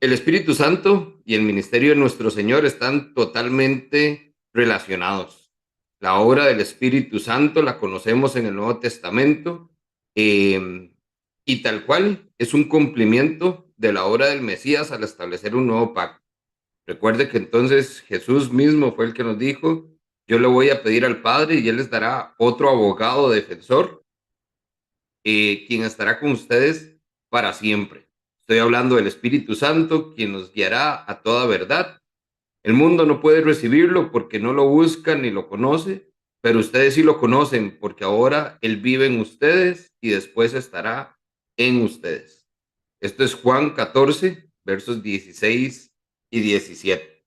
El Espíritu Santo y el ministerio de nuestro Señor están totalmente relacionados. La obra del Espíritu Santo la conocemos en el Nuevo Testamento, y tal cual es un cumplimiento de la obra del Mesías al establecer un nuevo pacto. Recuerde que entonces Jesús mismo fue el que nos dijo: yo le voy a pedir al Padre y Él les dará otro abogado defensor, quien estará con ustedes para siempre. Estoy hablando del Espíritu Santo, quien nos guiará a toda verdad. El mundo no puede recibirlo porque no lo busca ni lo conoce, pero ustedes sí lo conocen porque ahora Él vive en ustedes y después estará en ustedes. Esto es Juan 14, versos 16 y 17.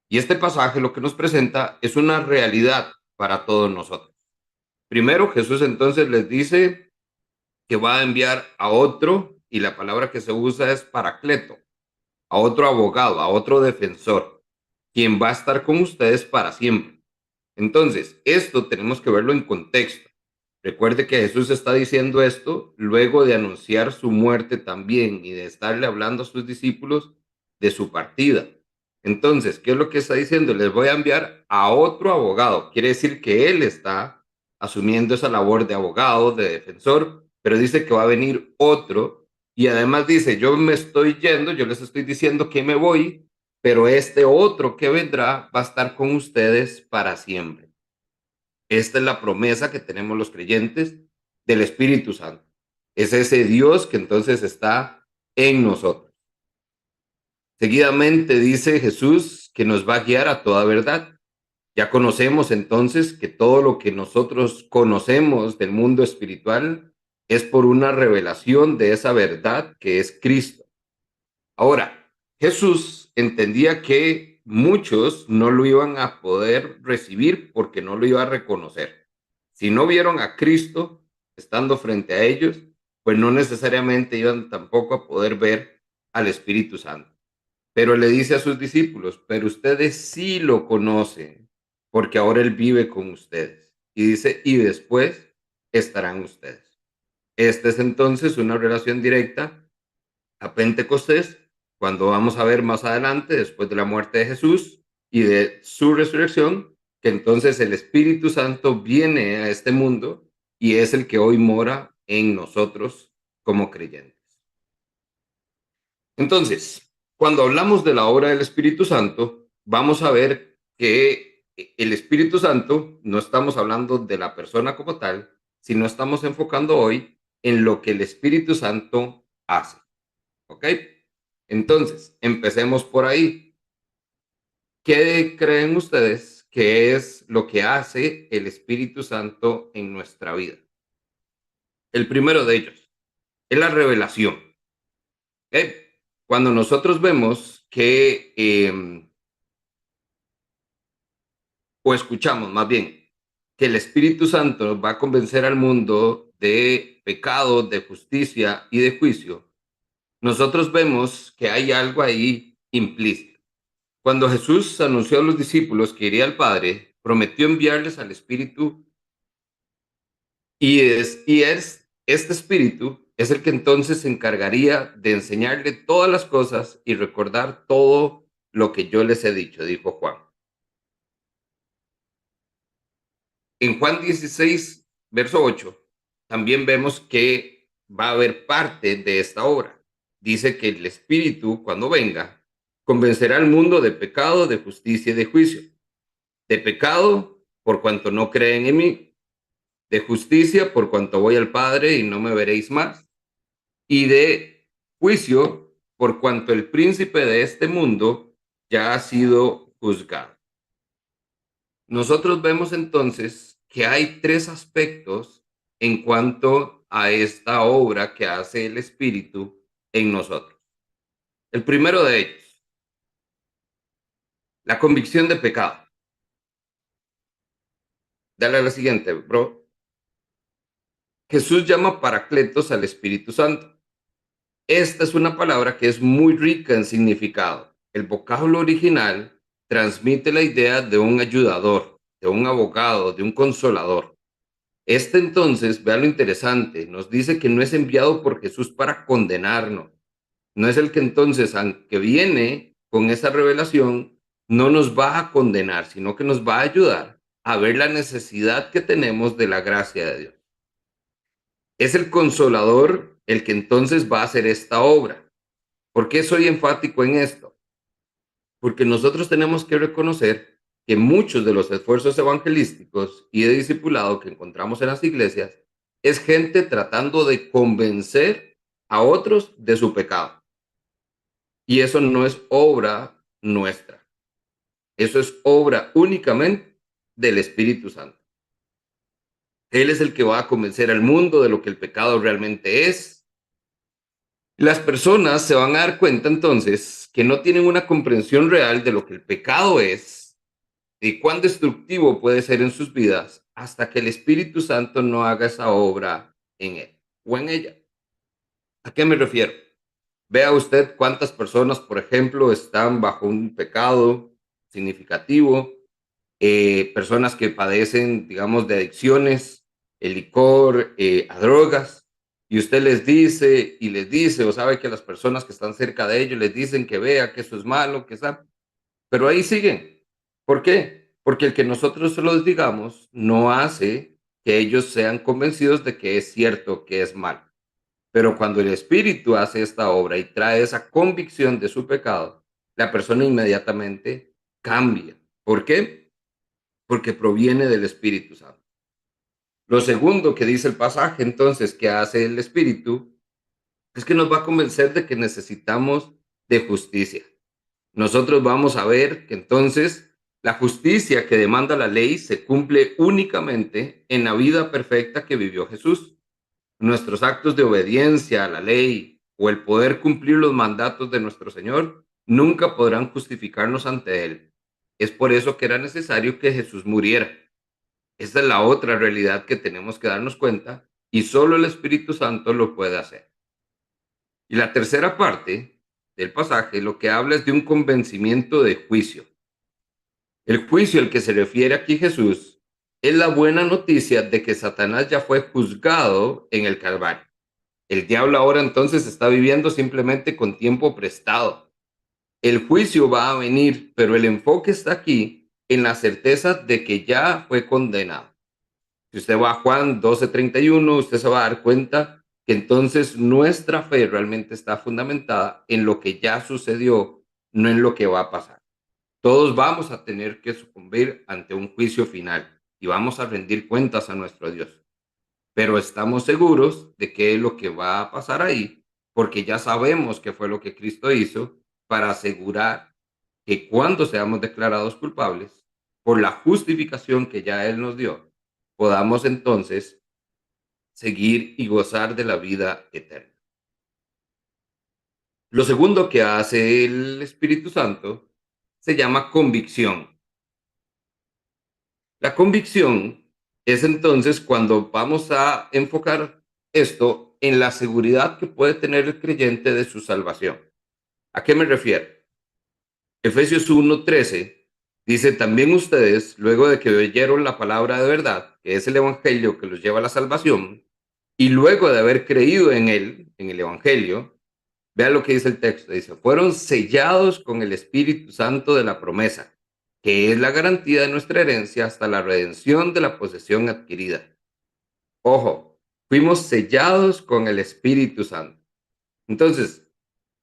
Y este pasaje lo que nos presenta es una realidad para todos nosotros. Primero, Jesús entonces les dice que va a enviar a otro, y la palabra que se usa es paracleto, a otro abogado, a otro defensor, quien va a estar con ustedes para siempre. Entonces, esto tenemos que verlo en contexto. Recuerde que Jesús está diciendo esto luego de anunciar su muerte también y de estarle hablando a sus discípulos de su partida. Entonces, ¿qué es lo que está diciendo? Les voy a enviar a otro abogado. Quiere decir que él está asumiendo esa labor de abogado, de defensor, pero dice que va a venir otro y además dice: yo me estoy yendo, yo les estoy diciendo que me voy, pero este otro que vendrá va a estar con ustedes para siempre. Esta es la promesa que tenemos los creyentes del Espíritu Santo. Es ese Dios que entonces está en nosotros. Seguidamente dice Jesús que nos va a guiar a toda verdad. Ya conocemos entonces que todo lo que nosotros conocemos del mundo espiritual es por una revelación de esa verdad que es Cristo. Ahora, Jesús entendía que muchos no lo iban a poder recibir porque no lo iban a reconocer. Si no vieron a Cristo estando frente a ellos, pues no necesariamente iban tampoco a poder ver al Espíritu Santo. Pero le dice a sus discípulos: pero ustedes sí lo conocen, porque ahora Él vive con ustedes. Y dice: y después estarán ustedes. Esta es entonces una relación directa a Pentecostés, cuando vamos a ver más adelante, después de la muerte de Jesús y de su resurrección, que entonces el Espíritu Santo viene a este mundo y es el que hoy mora en nosotros como creyentes. Entonces, cuando hablamos de la obra del Espíritu Santo, vamos a ver que el Espíritu Santo, no estamos hablando de la persona como tal, sino estamos enfocando hoy en lo que el Espíritu Santo hace. ¿Ok? Entonces, empecemos por ahí. ¿Qué creen ustedes que es lo que hace el Espíritu Santo en nuestra vida? El primero de ellos es la revelación. ¿Ok? Cuando nosotros vemos que, o escuchamos más bien, que el Espíritu Santo va a convencer al mundo de pecado, de justicia y de juicio, nosotros vemos que hay algo ahí implícito. Cuando Jesús anunció a los discípulos que iría al Padre, prometió enviarles al Espíritu, y es este Espíritu es el que entonces se encargaría de enseñarle todas las cosas y recordar todo lo que yo les he dicho, dijo Juan. En Juan 16, verso 8, también vemos que va a haber parte de esta obra. Dice que el Espíritu, cuando venga, convencerá al mundo de pecado, de justicia y de juicio. De pecado, por cuanto no creen en mí; de justicia, por cuanto voy al Padre y no me veréis más; y de juicio, por cuanto el príncipe de este mundo ya ha sido juzgado. Nosotros vemos entonces que hay tres aspectos en cuanto a esta obra que hace el Espíritu en nosotros. El primero de ellos, la convicción de pecado. Dale a la siguiente, bro. Jesús llama paracletos al Espíritu Santo. Esta es una palabra que es muy rica en significado. El vocablo original transmite la idea de un ayudador, de un abogado, de un consolador. Este entonces, vea lo interesante, nos dice que no es enviado por Jesús para condenarnos, No es el que entonces, aunque viene con esa revelación, no nos va a condenar, sino que nos va a ayudar a ver la necesidad que tenemos de la gracia de Dios. Es el consolador el que entonces va a hacer esta obra. ¿Por qué soy enfático en esto? Porque nosotros tenemos que reconocer que muchos de los esfuerzos evangelísticos y de discipulado que encontramos en las iglesias es gente tratando de convencer a otros de su pecado. Y eso no es obra nuestra. Eso es obra únicamente del Espíritu Santo. Él es el que va a convencer al mundo de lo que el pecado realmente es. Las personas se van a dar cuenta entonces que no tienen una comprensión real de lo que el pecado es y cuán destructivo puede ser en sus vidas hasta que el Espíritu Santo no haga esa obra en él o en ella. ¿A qué me refiero? Vea usted cuántas personas, por ejemplo, están bajo un pecado significativo, personas que padecen, digamos, de adicciones, el licor, a drogas, y usted les dice y les dice, o sabe que las personas que están cerca de ellos les dicen que vea que eso es malo, que está, pero ahí siguen. ¿Por qué? Porque el que nosotros se los digamos no hace que ellos sean convencidos de que es cierto, que es malo. Pero cuando el Espíritu hace esta obra y trae esa convicción de su pecado, la persona inmediatamente cambia. ¿Por qué? Porque proviene del Espíritu Santo. Lo segundo que dice el pasaje entonces que hace el Espíritu es que nos va a convencer de que necesitamos de justicia. Nosotros vamos a ver que entonces la justicia que demanda la ley se cumple únicamente en la vida perfecta que vivió Jesús. Nuestros actos de obediencia a la ley o el poder cumplir los mandatos de nuestro Señor nunca podrán justificarnos ante Él. Es por eso que era necesario que Jesús muriera. Esta es la otra realidad que tenemos que darnos cuenta y solo el Espíritu Santo lo puede hacer. Y la tercera parte del pasaje lo que habla es de un convencimiento de juicio. El juicio al que se refiere aquí Jesús es la buena noticia de que Satanás ya fue juzgado en el Calvario. El diablo ahora entonces está viviendo simplemente con tiempo prestado. El juicio va a venir, pero el enfoque está aquí en la certeza de que ya fue condenado. Si usted va a Juan 12:31, usted se va a dar cuenta que entonces nuestra fe realmente está fundamentada en lo que ya sucedió, no en lo que va a pasar. Todos vamos a tener que sucumbir ante un juicio final y vamos a rendir cuentas a nuestro Dios. Pero estamos seguros de qué es lo que va a pasar ahí, porque ya sabemos qué fue lo que Cristo hizo para asegurar que cuando seamos declarados culpables, por la justificación que ya Él nos dio, podamos entonces seguir y gozar de la vida eterna. Lo segundo que hace el Espíritu Santo se llama convicción. La convicción es entonces cuando vamos a enfocar esto en la seguridad que puede tener el creyente de su salvación. ¿A qué me refiero? Efesios 1:13 dice, también ustedes, luego de que oyeron la palabra de verdad, que es el Evangelio que los lleva a la salvación, y luego de haber creído en él, en el Evangelio, vean lo que dice el texto, dice, fueron sellados con el Espíritu Santo de la promesa, que es la garantía de nuestra herencia hasta la redención de la posesión adquirida. Ojo, fuimos sellados con el Espíritu Santo. Entonces,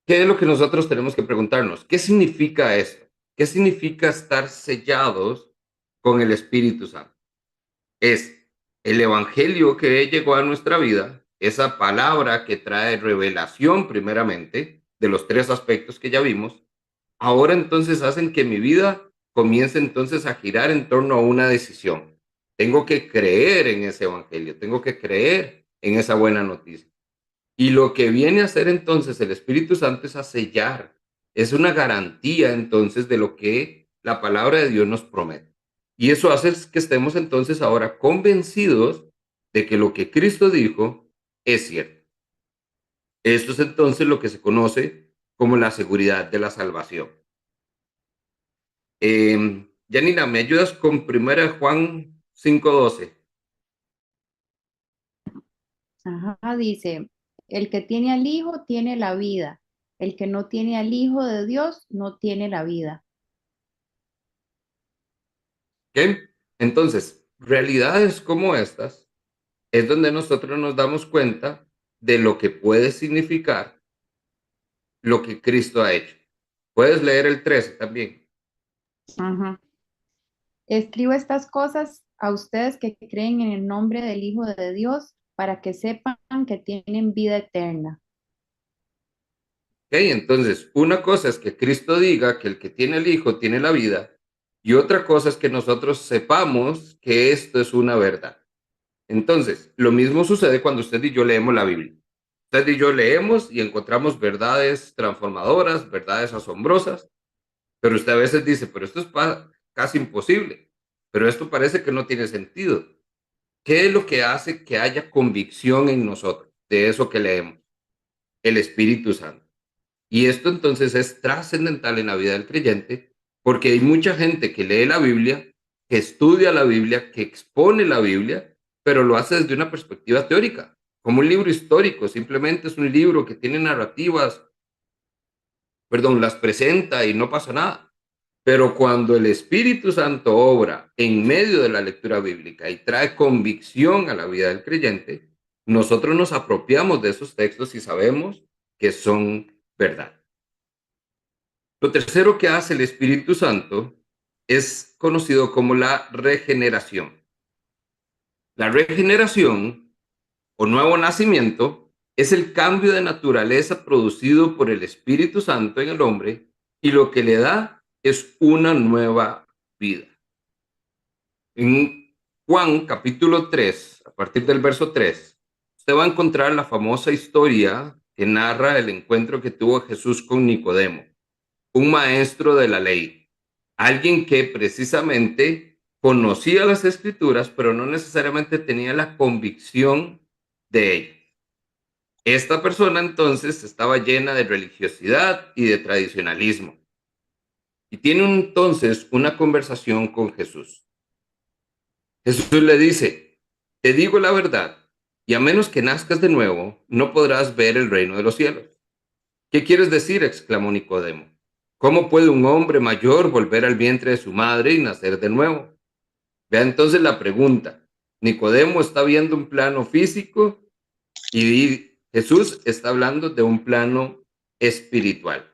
¿qué es lo que nosotros tenemos que preguntarnos? ¿Qué significa esto? ¿Qué significa estar sellados con el Espíritu Santo? Es el Evangelio que llegó a nuestra vida, esa palabra que trae revelación primeramente de los tres aspectos que ya vimos, ahora entonces hacen que mi vida comience entonces a girar en torno a una decisión. Tengo que creer en ese Evangelio, tengo que creer en esa buena noticia. Y lo que viene a hacer entonces el Espíritu Santo es a sellar, es una garantía entonces de lo que la palabra de Dios nos promete. Y eso hace que estemos entonces ahora convencidos de que lo que Cristo dijo es cierto. Esto es entonces lo que se conoce como la seguridad de la salvación. Janina, ¿me ayudas con 1 Juan 5:12? Ajá, dice, el que tiene al Hijo tiene la vida. El que no tiene al Hijo de Dios no tiene la vida. ¿Ok? Entonces, realidades como estas es donde nosotros nos damos cuenta de lo que puede significar lo que Cristo ha hecho. Puedes leer el 13 también. Ajá. Escribo estas cosas a ustedes que creen en el nombre del Hijo de Dios para que sepan que tienen vida eterna. ¿Ok? Entonces, una cosa es que Cristo diga que el que tiene el Hijo tiene la vida, y otra cosa es que nosotros sepamos que esto es una verdad. Entonces, lo mismo sucede cuando usted y yo leemos la Biblia. Usted y yo leemos y encontramos verdades transformadoras, verdades asombrosas, pero usted a veces dice, pero esto es casi imposible, pero esto parece que no tiene sentido. ¿Qué es lo que hace que haya convicción en nosotros de eso que leemos? El Espíritu Santo. Y esto entonces es trascendental en la vida del creyente, porque hay mucha gente que lee la Biblia, que estudia la Biblia, que expone la Biblia, pero lo hace desde una perspectiva teórica, como un libro histórico, simplemente es un libro que tiene narrativas, perdón, las presenta y no pasa nada. Pero cuando el Espíritu Santo obra en medio de la lectura bíblica y trae convicción a la vida del creyente, nosotros nos apropiamos de esos textos y sabemos que son verdad. Lo tercero que hace el Espíritu Santo es conocido como la regeneración. La regeneración o nuevo nacimiento es el cambio de naturaleza producido por el Espíritu Santo en el hombre y lo que le da es una nueva vida. En Juan capítulo 3, a partir del verso 3, usted va a encontrar la famosa historia que narra el encuentro que tuvo Jesús con Nicodemo, un maestro de la ley, alguien que precisamente conocía las escrituras, pero no necesariamente tenía la convicción de ellas. Esta persona entonces estaba llena de religiosidad y de tradicionalismo y tiene entonces una conversación con Jesús. Jesús le dice, te digo la verdad, y a menos que nazcas de nuevo, no podrás ver el reino de los cielos. ¿Qué quieres decir? Exclamó Nicodemo. ¿Cómo puede un hombre mayor volver al vientre de su madre y nacer de nuevo? Vea entonces la pregunta. Nicodemo está viendo un plano físico y Jesús está hablando de un plano espiritual.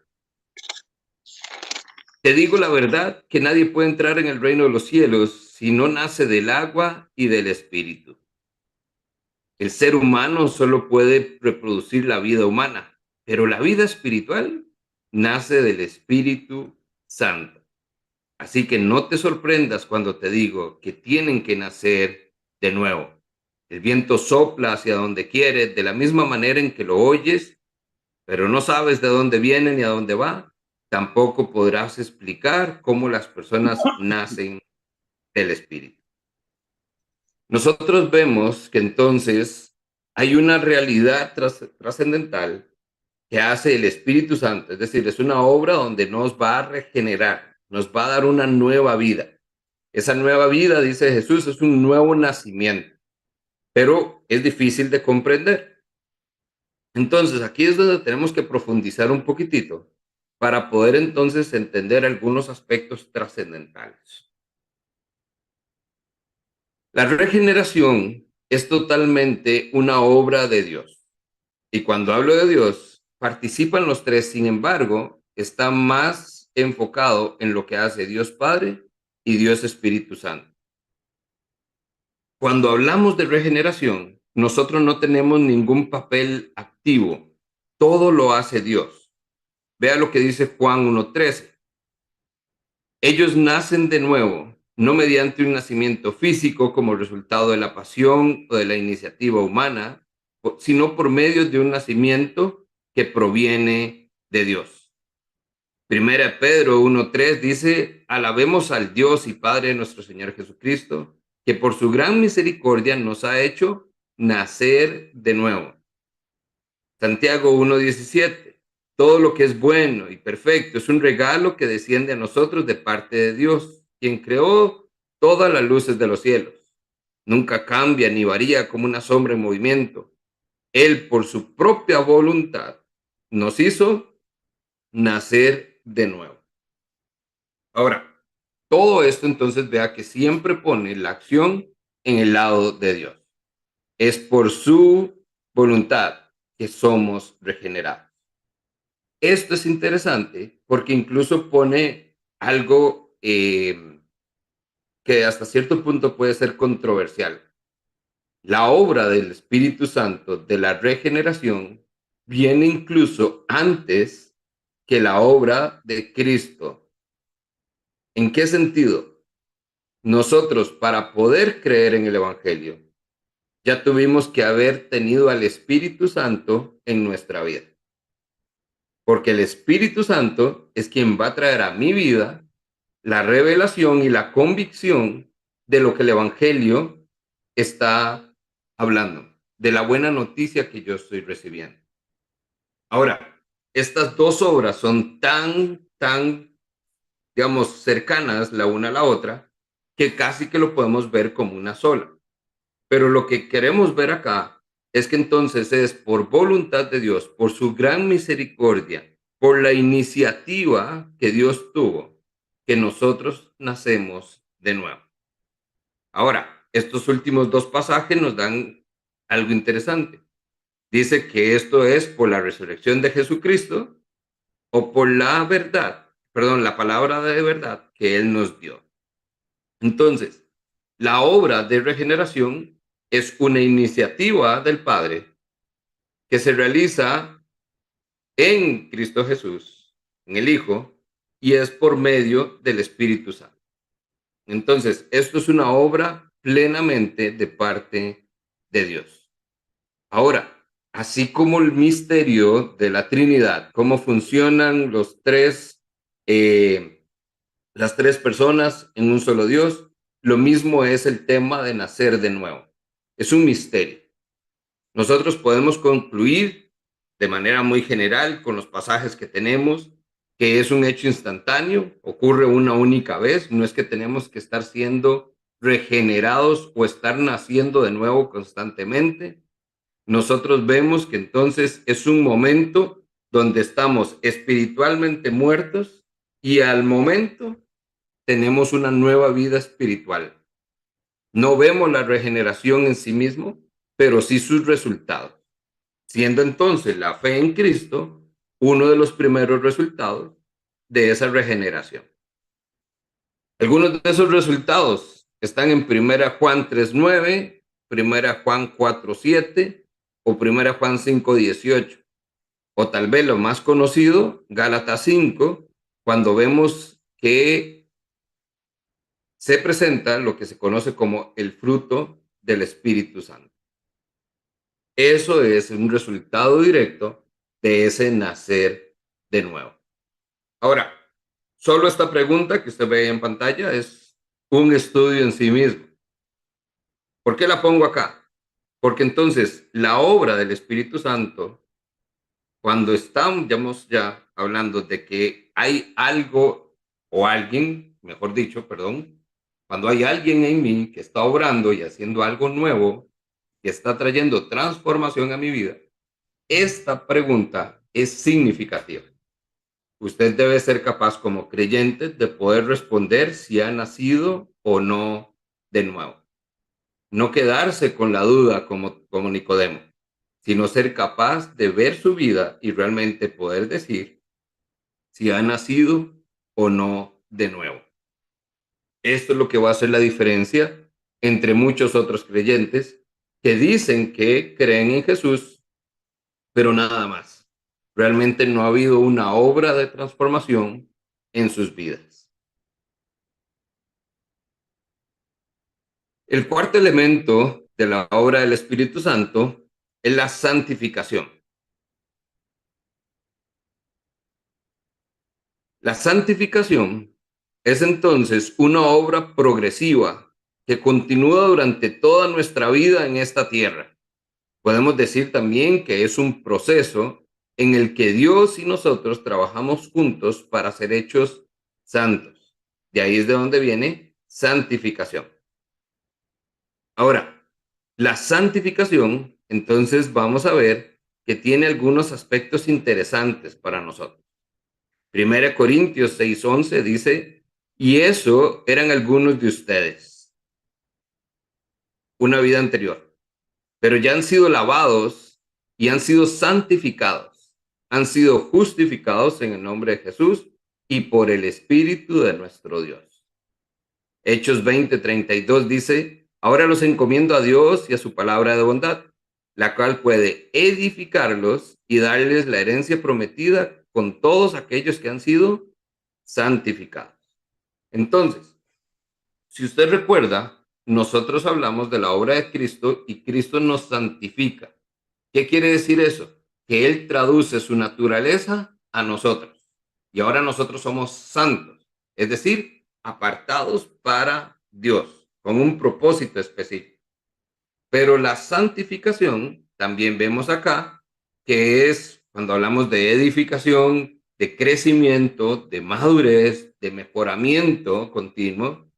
Te digo la verdad que nadie puede entrar en el reino de los cielos si no nace del agua y del espíritu. El ser humano solo puede reproducir la vida humana, pero la vida espiritual nace del Espíritu Santo. Así que no te sorprendas cuando te digo que tienen que nacer de nuevo. El viento sopla hacia donde quiere, de la misma manera en que lo oyes, pero no sabes de dónde viene ni a dónde va. Tampoco podrás explicar cómo las personas nacen del Espíritu. Nosotros vemos que entonces hay una realidad trascendental que hace el Espíritu Santo, es decir, es una obra donde nos va a regenerar, nos va a dar una nueva vida. Esa nueva vida, dice Jesús, es un nuevo nacimiento, pero es difícil de comprender. Entonces, aquí es donde tenemos que profundizar un poquitito para poder entonces entender algunos aspectos trascendentales. La regeneración es totalmente una obra de Dios. Y cuando hablo de Dios, participan los tres, sin embargo, está más enfocado en lo que hace Dios Padre y Dios Espíritu Santo. Cuando hablamos de regeneración, nosotros no tenemos ningún papel activo. Todo lo hace Dios. Vea lo que dice Juan 1:13. Ellos nacen de nuevo, no mediante un nacimiento físico como resultado de la pasión o de la iniciativa humana, sino por medio de un nacimiento que proviene de Dios. Primera Pedro 1:3 dice, alabemos al Dios y Padre de nuestro Señor Jesucristo, que por su gran misericordia nos ha hecho nacer de nuevo. Santiago 1:17, todo lo que es bueno y perfecto es un regalo que desciende a nosotros de parte de Dios, quien creó todas las luces de los cielos. Nunca cambia ni varía como una sombra en movimiento. Él, por su propia voluntad, nos hizo nacer de nuevo. Ahora, todo esto entonces vea que siempre pone la acción en el lado de Dios. Es por su voluntad que somos regenerados. Esto es interesante porque incluso pone algo que hasta cierto punto puede ser controversial. La obra del Espíritu Santo de la regeneración viene incluso antes que la obra de Cristo. ¿En qué sentido? Nosotros, para poder creer en el Evangelio, ya tuvimos que haber tenido al Espíritu Santo en nuestra vida. Porque el Espíritu Santo es quien va a traer a mi vida la revelación y la convicción de lo que el Evangelio está hablando, de la buena noticia que yo estoy recibiendo. Ahora, estas dos obras son tan, digamos, cercanas la una a la otra, que casi que lo podemos ver como una sola. Pero lo que queremos ver acá es que entonces es por voluntad de Dios, por su gran misericordia, por la iniciativa que Dios tuvo, que nosotros nacemos de nuevo. Ahora, estos últimos dos pasajes nos dan algo interesante. Dice que esto es por la resurrección de Jesucristo o por la verdad, perdón, la palabra de verdad que Él nos dio. Entonces, la obra de regeneración es una iniciativa del Padre que se realiza en Cristo Jesús, en el Hijo, y es por medio del Espíritu Santo. Entonces, esto es una obra plenamente de parte de Dios. Ahora, así como el misterio de la Trinidad, cómo funcionan las tres personas en un solo Dios, lo mismo es el tema de nacer de nuevo. Es un misterio. Nosotros podemos concluir de manera muy general con los pasajes que tenemos que es un hecho instantáneo, ocurre una única vez, no es que tenemos que estar siendo regenerados o estar naciendo de nuevo constantemente. Nosotros vemos que entonces es un momento donde estamos espiritualmente muertos y al momento tenemos una nueva vida espiritual. No vemos la regeneración en sí mismo, pero sí sus resultados, siendo entonces la fe en Cristo uno de los primeros resultados de esa regeneración. Algunos de esos resultados están en 1 Juan 3:9, 1 Juan 4:7 o 1 Juan 5:18. O tal vez lo más conocido, Gálatas 5, cuando vemos que se presenta lo que se conoce como el fruto del Espíritu Santo. Eso es un resultado directo de ese nacer de nuevo. Ahora, solo esta pregunta que usted ve en pantalla es un estudio en sí mismo. ¿Por qué la pongo acá? Porque entonces la obra del Espíritu Santo, cuando estamos ya hablando de que hay algo o alguien, mejor dicho, perdón, cuando hay alguien en mí que está obrando y haciendo algo nuevo, que está trayendo transformación a mi vida, esta pregunta es significativa. Usted debe ser capaz como creyente de poder responder si ha nacido o no de nuevo. No quedarse con la duda como Nicodemo, sino ser capaz de ver su vida y realmente poder decir si ha nacido o no de nuevo. Esto es lo que va a hacer la diferencia entre muchos otros creyentes que dicen que creen en Jesús, pero nada más. Realmente no ha habido una obra de transformación en sus vidas. El cuarto elemento de la obra del Espíritu Santo es la santificación. La santificación es entonces una obra progresiva que continúa durante toda nuestra vida en esta tierra. Podemos decir también que es un proceso en el que Dios y nosotros trabajamos juntos para ser hechos santos. De ahí es de donde viene santificación. Ahora, la santificación, entonces vamos a ver que tiene algunos aspectos interesantes para nosotros. Primera Corintios 6:11 dice, y eso eran algunos de ustedes, una vida anterior, pero ya han sido lavados y han sido santificados, han sido justificados en el nombre de Jesús y por el Espíritu de nuestro Dios. Hechos 20:32 dice, ahora los encomiendo a Dios y a su palabra de bondad, la cual puede edificarlos y darles la herencia prometida con todos aquellos que han sido santificados. Entonces, si usted recuerda, nosotros hablamos de la obra de Cristo y Cristo nos santifica. ¿Qué quiere decir eso? Que Él traduce su naturaleza a nosotros. Y ahora nosotros somos santos, es decir, apartados para Dios, con un propósito específico. Pero la santificación, también vemos acá, que es cuando hablamos de edificación, de crecimiento, de madurez, de mejoramiento continuo,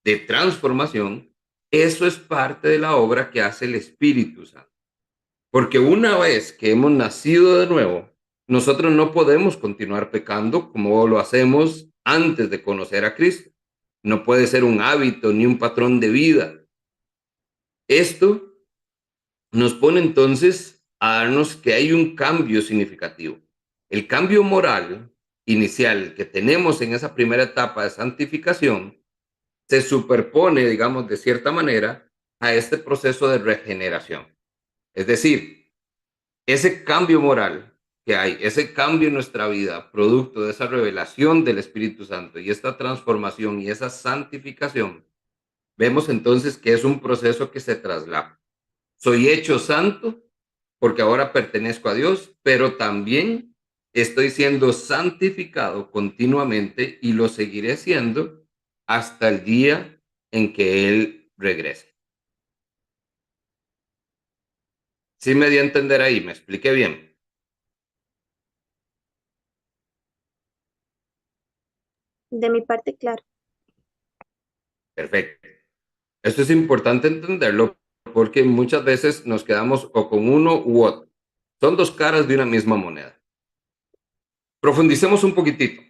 de transformación, eso es parte de la obra que hace el Espíritu Santo. Porque una vez que hemos nacido de nuevo, nosotros no podemos continuar pecando como lo hacemos antes de conocer a Cristo. No puede ser un hábito ni un patrón de vida. Esto nos pone entonces a darnos que hay un cambio significativo. El cambio moral inicial que tenemos en esa primera etapa de santificación se superpone, digamos, de cierta manera, a este proceso de regeneración. Es decir, ese cambio moral que hay, ese cambio en nuestra vida, producto de esa revelación del Espíritu Santo y esta transformación y esa santificación, vemos entonces que es un proceso que se traslapa. Soy hecho santo porque ahora pertenezco a Dios, pero también estoy siendo santificado continuamente y lo seguiré siendo hasta el día en que Él regrese. ¿Sí me di a entender ahí? ¿Me expliqué bien? De mi parte, claro. Perfecto. Esto es importante entenderlo porque muchas veces nos quedamos o con uno u otro. Son dos caras de una misma moneda. Profundicemos un poquitito.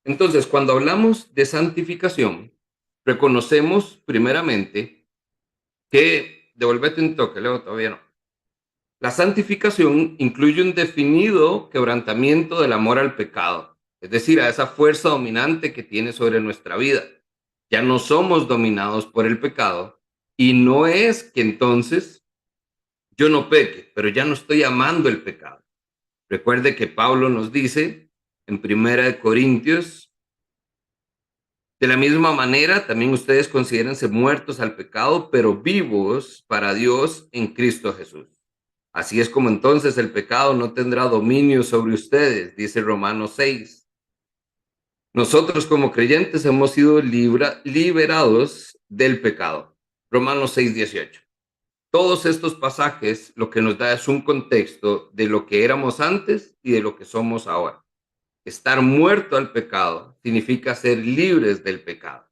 Entonces, cuando hablamos de santificación, reconocemos primeramente que, devuélvete un toque, Leo, todavía no. La santificación incluye un definido quebrantamiento del amor al pecado, es decir, a esa fuerza dominante que tiene sobre nuestra vida. Ya no somos dominados por el pecado y no es que entonces yo no peque, pero ya no estoy amando el pecado. Recuerde que Pablo nos dice en Primera de Corintios, de la misma manera, también ustedes considérense muertos al pecado, pero vivos para Dios en Cristo Jesús. Así es como entonces el pecado no tendrá dominio sobre ustedes, dice Romanos 6. Nosotros como creyentes hemos sido liberados del pecado. Romanos 6:18. Todos estos pasajes lo que nos da es un contexto de lo que éramos antes y de lo que somos ahora. Estar muerto al pecado significa ser libres del pecado.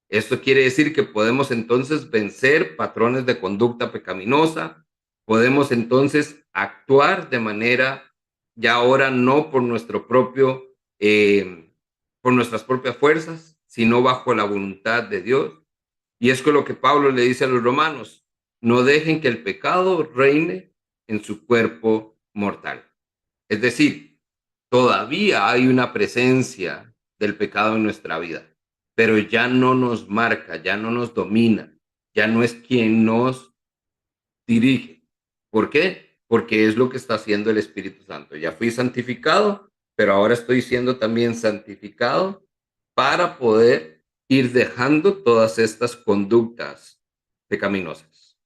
Esto quiere decir que podemos entonces vencer patrones de conducta pecaminosa, podemos entonces actuar de manera ya ahora no por nuestro propio, por nuestras propias fuerzas, sino bajo la voluntad de Dios. Y es con lo que Pablo le dice a los romanos, no dejen que el pecado reine en su cuerpo mortal. Es decir, todavía hay una presencia del pecado en nuestra vida, pero ya no nos marca, ya no nos domina, ya no es quien nos dirige. ¿Por qué? Porque es lo que está haciendo el Espíritu Santo. Ya fui santificado, pero ahora estoy siendo también santificado para poder ir dejando todas estas conductas pecaminosas.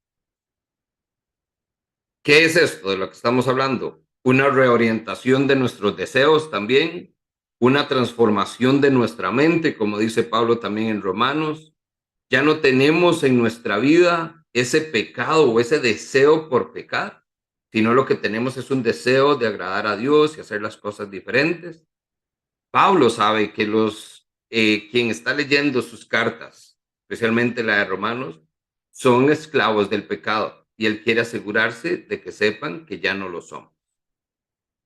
¿Qué es esto de lo que estamos hablando? Una reorientación de nuestros deseos también, una transformación de nuestra mente, como dice Pablo también en Romanos. Ya no tenemos en nuestra vida ese pecado o ese deseo por pecar, sino lo que tenemos es un deseo de agradar a Dios y hacer las cosas diferentes. Pablo sabe que quien está leyendo sus cartas, especialmente la de Romanos, son esclavos del pecado y él quiere asegurarse de que sepan que ya no lo son.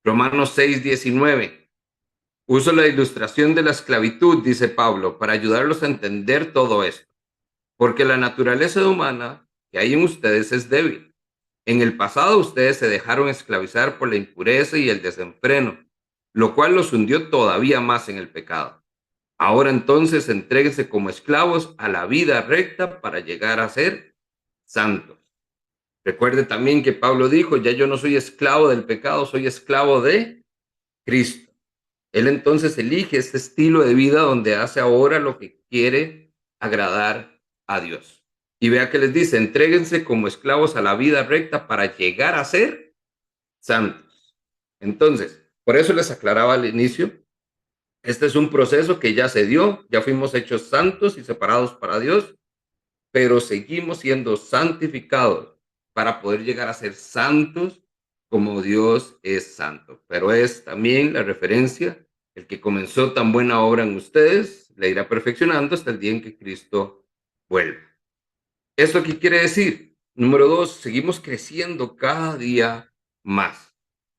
Romanos 6:19. Uso la ilustración de la esclavitud, dice Pablo, para ayudarlos a entender todo esto, porque la naturaleza humana que hay en ustedes es débil. En el pasado ustedes se dejaron esclavizar por la impureza y el desenfreno, lo cual los hundió todavía más en el pecado. Ahora entonces entréguense como esclavos a la vida recta para llegar a ser santos. Recuerde también que Pablo dijo, ya yo no soy esclavo del pecado, soy esclavo de Cristo. Él entonces elige este estilo de vida donde hace ahora lo que quiere agradar a Dios. Y vea que les dice, entréguense como esclavos a la vida recta para llegar a ser santos. Entonces, por eso les aclaraba al inicio, este es un proceso que ya se dio, ya fuimos hechos santos y separados para Dios, pero seguimos siendo santificados para poder llegar a ser santos como Dios es santo. Pero es también la referencia, el que comenzó tan buena obra en ustedes, la irá perfeccionando hasta el día en que Cristo vuelva. ¿Esto qué quiere decir? Número 2, seguimos creciendo cada día más.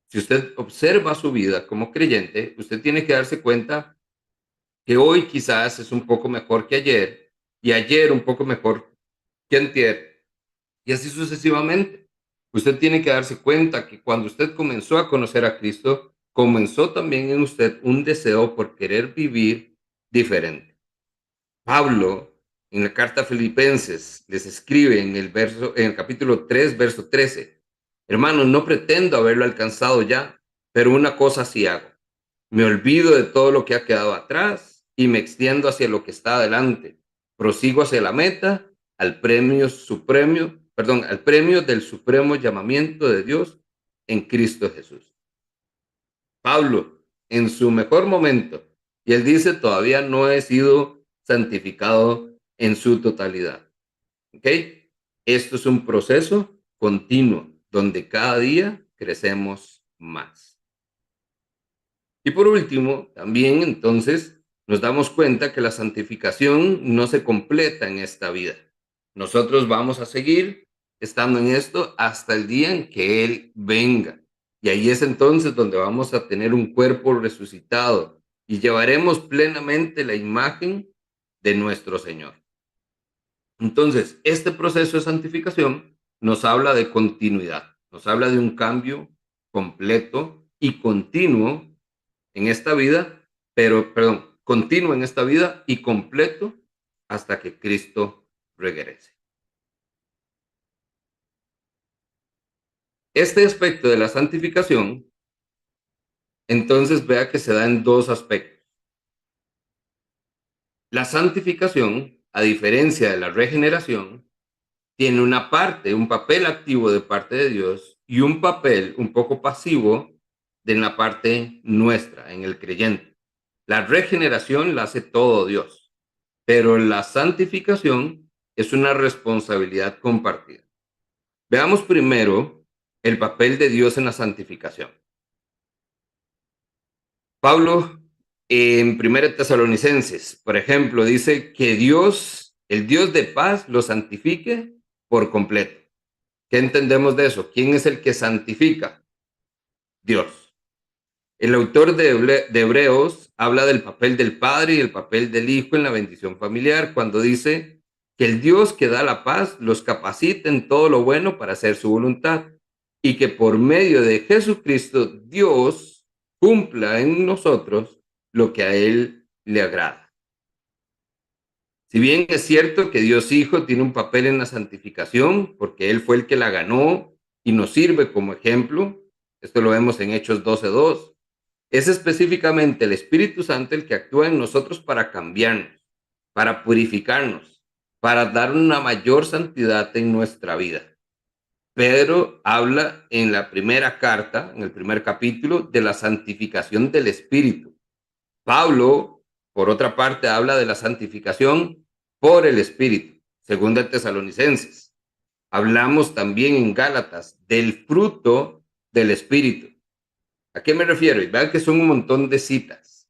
Si usted observa su vida como creyente, usted tiene que darse cuenta que hoy quizás es un poco mejor que ayer y ayer un poco mejor que antier y así sucesivamente. Usted tiene que darse cuenta que cuando usted comenzó a conocer a Cristo, comenzó también en usted un deseo por querer vivir diferente. Pablo, en la carta a Filipenses, les escribe en el capítulo 3, verso 13, hermanos, no pretendo haberlo alcanzado ya, pero una cosa sí hago. Me olvido de todo lo que ha quedado atrás y me extiendo hacia lo que está adelante. Prosigo hacia la meta, al premio del supremo llamamiento de Dios en Cristo Jesús. Pablo, en su mejor momento, y él dice, todavía no he sido santificado en su totalidad. ¿Ok? Esto es un proceso continuo, donde cada día crecemos más. Y por último, también entonces nos damos cuenta que la santificación no se completa en esta vida. Nosotros vamos a seguir estando en esto hasta el día en que Él venga. Y ahí es entonces donde vamos a tener un cuerpo resucitado y llevaremos plenamente la imagen de nuestro Señor. Entonces, este proceso de santificación nos habla de continuidad, nos habla de un cambio completo y continuo en esta vida, continuo en esta vida y completo hasta que Cristo regrese. Este aspecto de la santificación, entonces vea que se da en dos aspectos. La santificación, a diferencia de la regeneración, tiene una parte, un papel activo de parte de Dios y un papel un poco pasivo de la parte nuestra, en el creyente. La regeneración la hace todo Dios, pero la santificación es una responsabilidad compartida. Veamos primero el papel de Dios en la santificación. Pablo en 1 Tesalonicenses, por ejemplo, dice que Dios, el Dios de paz, lo santifique por completo. ¿Qué entendemos de eso? ¿Quién es el que santifica? Dios. El autor de Hebreos habla del papel del Padre y el papel del Hijo en la bendición familiar, cuando dice que el Dios que da la paz los capacita en todo lo bueno para hacer su voluntad y que por medio de Jesucristo Dios cumpla en nosotros lo que a Él le agrada. Si bien es cierto que Dios Hijo tiene un papel en la santificación, porque Él fue el que la ganó y nos sirve como ejemplo, esto lo vemos en Hechos 12:2, es específicamente el Espíritu Santo el que actúa en nosotros para cambiarnos, para purificarnos, para dar una mayor santidad en nuestra vida. Pedro habla en la primera carta, en el primer capítulo, de la santificación del Espíritu. Pablo, por otra parte, habla de la santificación por el Espíritu, según de Tesalonicenses. Hablamos también en Gálatas del fruto del Espíritu. ¿A qué me refiero? Y vean que son un montón de citas.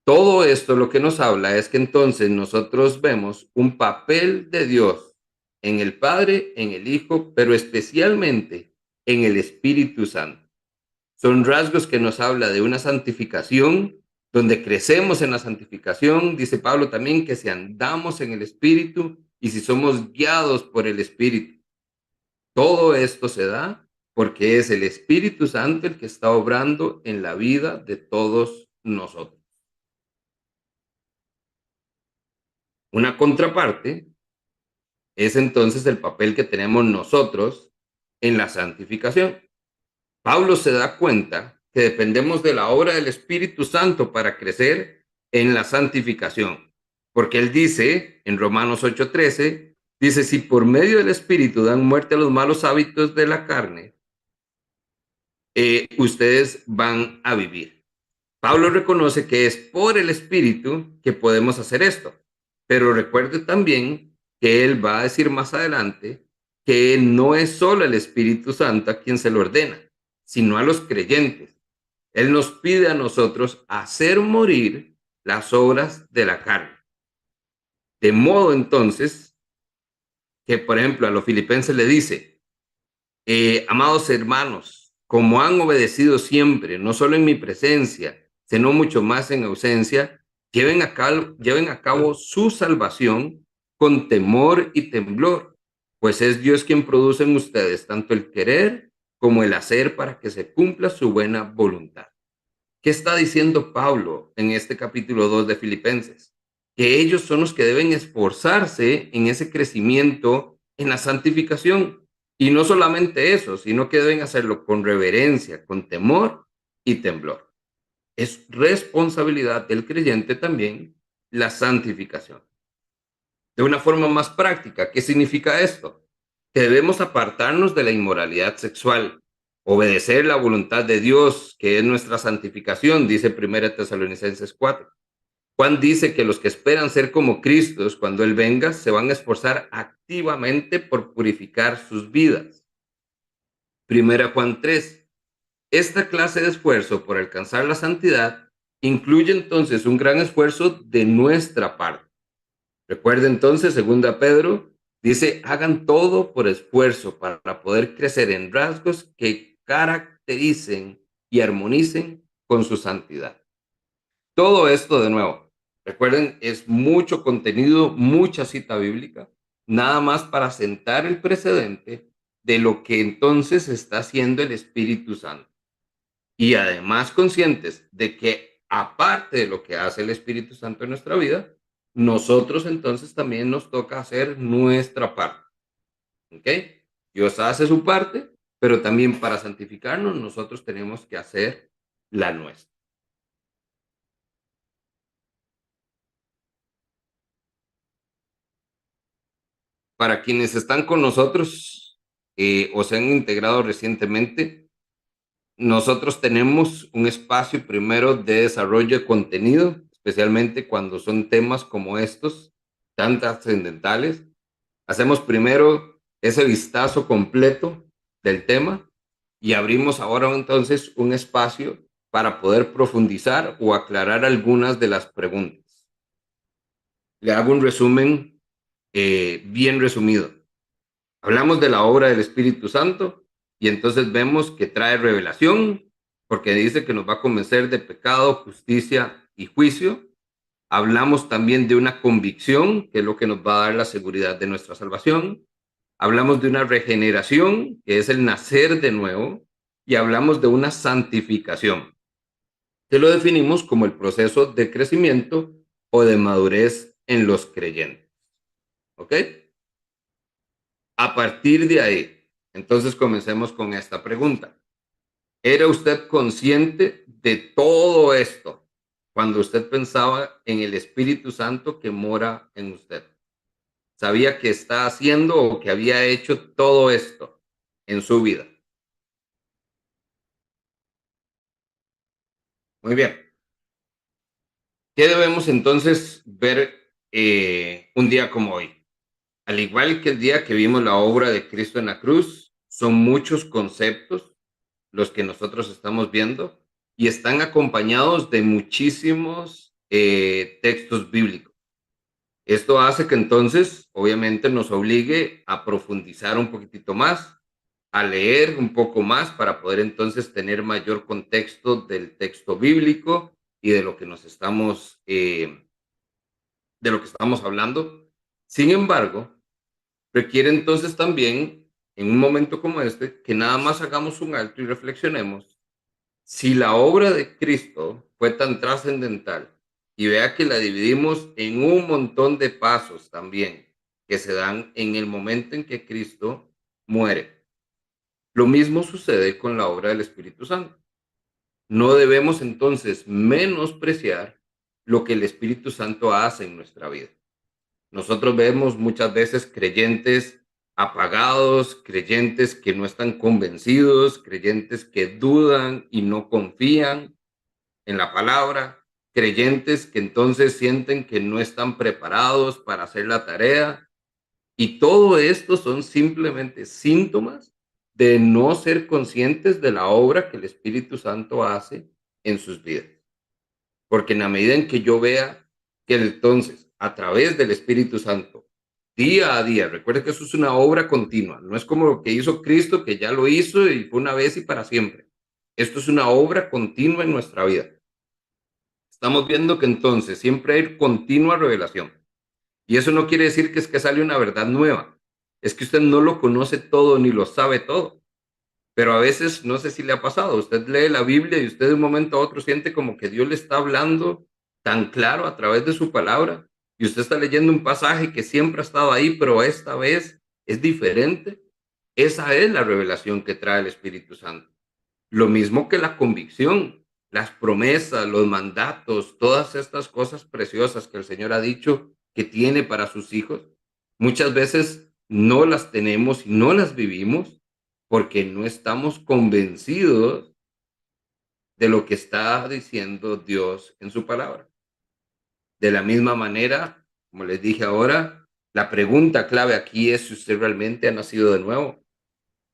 Todo esto lo que nos habla es que entonces nosotros vemos un papel de Dios en el Padre, en el Hijo, pero especialmente en el Espíritu Santo. Son rasgos que nos habla de una santificación donde crecemos en la santificación, dice Pablo también, que si andamos en el Espíritu y si somos guiados por el Espíritu. Todo esto se da porque es el Espíritu Santo el que está obrando en la vida de todos nosotros. Una contraparte es entonces el papel que tenemos nosotros en la santificación. Pablo se da cuenta que dependemos de la obra del Espíritu Santo para crecer en la santificación, porque él dice en Romanos 8:13, dice, si por medio del Espíritu dan muerte a los malos hábitos de la carne, ustedes van a vivir. Pablo reconoce que es por el Espíritu que podemos hacer esto, pero recuerde también que él va a decir más adelante que no es solo el Espíritu Santo a quien se lo ordena, sino a los creyentes. Él nos pide a nosotros hacer morir las obras de la carne. De modo entonces que, por ejemplo, a los filipenses le dice, amados hermanos, como han obedecido siempre, no solo en mi presencia, sino mucho más en ausencia, lleven a cabo su salvación con temor y temblor, pues es Dios quien produce en ustedes tanto el querer como el hacer para que se cumpla su buena voluntad. ¿Qué está diciendo Pablo en este capítulo 2 de Filipenses? Que ellos son los que deben esforzarse en ese crecimiento, en la santificación. Y no solamente eso, sino que deben hacerlo con reverencia, con temor y temblor. Es responsabilidad del creyente también la santificación. De una forma más práctica, ¿qué significa esto? Que debemos apartarnos de la inmoralidad sexual, obedecer la voluntad de Dios, que es nuestra santificación, dice 1 Tesalonicenses 4. Juan dice que los que esperan ser como Cristo cuando Él venga se van a esforzar activamente por purificar sus vidas. 1 Juan 3. Esta clase de esfuerzo por alcanzar la santidad incluye entonces un gran esfuerzo de nuestra parte. Recuerda entonces, 2 Pedro dice, hagan todo por esfuerzo para poder crecer en rasgos que caractericen y armonicen con su santidad. Todo esto, de nuevo, recuerden, es mucho contenido, mucha cita bíblica, nada más para sentar el precedente de lo que entonces está haciendo el Espíritu Santo. Y además conscientes de que aparte de lo que hace el Espíritu Santo en nuestra vida, nosotros entonces también nos toca hacer nuestra parte. ¿Ok? Dios hace su parte, pero también para santificarnos nosotros tenemos que hacer la nuestra. Para quienes están con nosotros o se han integrado recientemente, nosotros tenemos un espacio primero de desarrollo de contenido, especialmente cuando son temas como estos, tan trascendentales. Hacemos primero ese vistazo completo del tema y abrimos ahora entonces un espacio para poder profundizar o aclarar algunas de las preguntas. Le hago un resumen bien resumido. Hablamos de la obra del Espíritu Santo y entonces vemos que trae revelación, porque dice que nos va a convencer de pecado, justicia y juicio. Hablamos también de una convicción, que es lo que nos va a dar la seguridad de nuestra salvación. Hablamos de una regeneración, que es el nacer de nuevo, y hablamos de una santificación, que lo definimos como el proceso de crecimiento o de madurez en los creyentes. ¿Ok? A partir de ahí, entonces comencemos con esta pregunta. ¿Era usted consciente de todo esto cuando usted pensaba en el Espíritu Santo que mora en usted? ¿Sabía que está haciendo o que había hecho todo esto en su vida? Muy bien. ¿Qué debemos entonces ver un día como hoy? Al igual que el día que vimos la obra de Cristo en la cruz, son muchos conceptos los que nosotros estamos viendo y están acompañados de muchísimos textos bíblicos. Esto hace que entonces, obviamente, nos obligue a profundizar un poquitito más, a leer un poco más para poder entonces tener mayor contexto del texto bíblico y de lo que nos estamos, de lo que estamos hablando. Sin embargo, requiere entonces también, en un momento como este, que nada más hagamos un alto y reflexionemos si la obra de Cristo fue tan trascendental y vea que la dividimos en un montón de pasos también que se dan en el momento en que Cristo muere. Lo mismo sucede con la obra del Espíritu Santo. No debemos entonces menospreciar lo que el Espíritu Santo hace en nuestra vida. Nosotros vemos muchas veces creyentes apagados, creyentes que no están convencidos, creyentes que dudan y no confían en la palabra, creyentes que entonces sienten que no están preparados para hacer la tarea. Y todo esto son simplemente síntomas de no ser conscientes de la obra que el Espíritu Santo hace en sus vidas. Porque en la medida en que yo vea que entonces, a través del Espíritu Santo, día a día, recuerde que eso es una obra continua, no es como lo que hizo Cristo, que ya lo hizo y fue una vez y para siempre. Esto es una obra continua en nuestra vida. Estamos viendo que entonces siempre hay continua revelación. Y eso no quiere decir que es que sale una verdad nueva. Es que usted no lo conoce todo ni lo sabe todo. Pero a veces, no sé si le ha pasado, usted lee la Biblia y usted de un momento a otro siente como que Dios le está hablando tan claro a través de su palabra. Y usted está leyendo un pasaje que siempre ha estado ahí, pero esta vez es diferente. Esa es la revelación que trae el Espíritu Santo. Lo mismo que la convicción, las promesas, los mandatos, todas estas cosas preciosas que el Señor ha dicho que tiene para sus hijos, muchas veces no las tenemos y no las vivimos porque no estamos convencidos de lo que está diciendo Dios en su palabra. De la misma manera, como les dije ahora, la pregunta clave aquí es si usted realmente ha nacido de nuevo,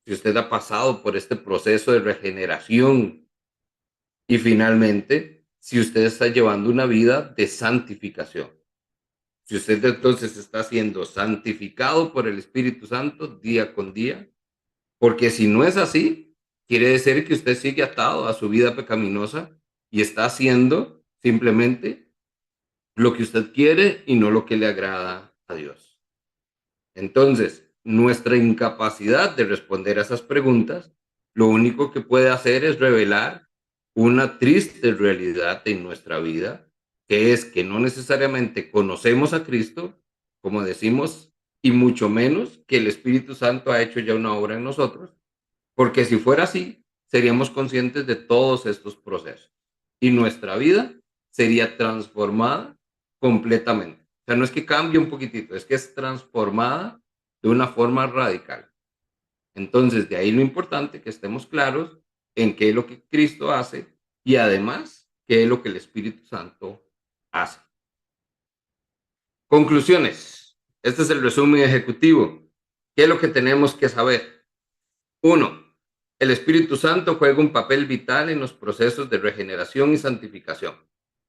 si usted ha pasado por este proceso de regeneración. Y finalmente, si usted está llevando una vida de santificación, si usted entonces está siendo santificado por el Espíritu Santo día con día, porque si no es así, quiere decir que usted sigue atado a su vida pecaminosa y está haciendo simplemente lo que usted quiere y no lo que le agrada a Dios. Entonces, nuestra incapacidad de responder a esas preguntas, lo único que puede hacer es revelar una triste realidad en nuestra vida, que es que no necesariamente conocemos a Cristo, como decimos, y mucho menos que el Espíritu Santo ha hecho ya una obra en nosotros, porque si fuera así, seríamos conscientes de todos estos procesos y nuestra vida sería transformada completamente. O sea, no es que cambie un poquitito, es que es transformada de una forma radical. Entonces, de ahí lo importante que estemos claros en qué es lo que Cristo hace y además qué es lo que el Espíritu Santo hace. Conclusiones. Este es el resumen ejecutivo. ¿Qué es lo que tenemos que saber? 1. El Espíritu Santo juega un papel vital en los procesos de regeneración y santificación.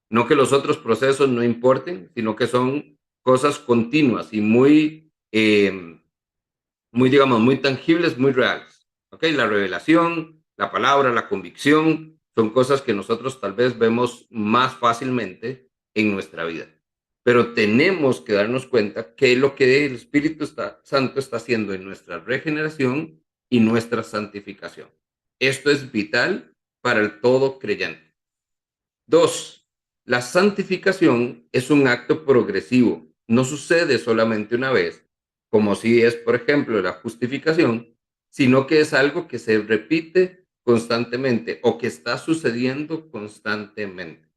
No que los otros procesos no importen, sino que son cosas continuas y digamos, muy tangibles, muy reales. ¿Ok? La revelación, la palabra, la convicción, son cosas que nosotros tal vez vemos más fácilmente en nuestra vida. Pero tenemos que darnos cuenta que lo que el Espíritu Santo está haciendo en nuestra regeneración y nuestra santificación. Esto es vital para el todo creyente. 2. La santificación es un acto progresivo. No sucede solamente una vez, como si es, por ejemplo, la justificación, sino que es algo que se repite constantemente o que está sucediendo constantemente.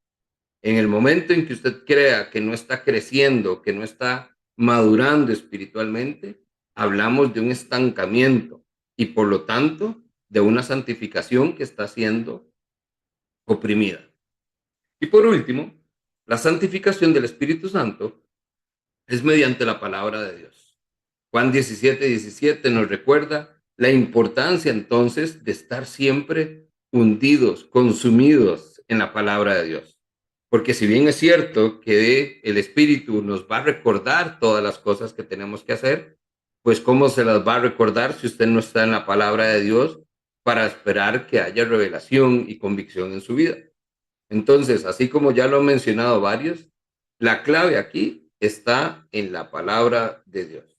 En el momento en que usted crea que no está creciendo, que no está madurando espiritualmente, hablamos de un estancamiento y por lo tanto de una santificación que está siendo oprimida. Y por último, la santificación del Espíritu Santo es mediante la palabra de Dios. Juan 17:17 nos recuerda la importancia entonces de estar siempre hundidos, consumidos en la palabra de Dios. Porque si bien es cierto que el Espíritu nos va a recordar todas las cosas que tenemos que hacer, pues ¿cómo se las va a recordar si usted no está en la palabra de Dios para esperar que haya revelación y convicción en su vida? Entonces, así como ya lo han mencionado varios, la clave aquí está en la palabra de Dios.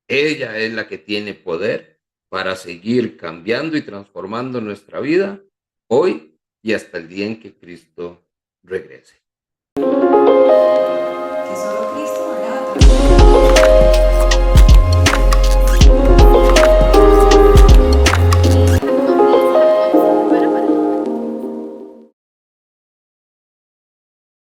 Ella es la que tiene poder para seguir cambiando y transformando nuestra vida hoy y hasta el día en que Cristo regrese.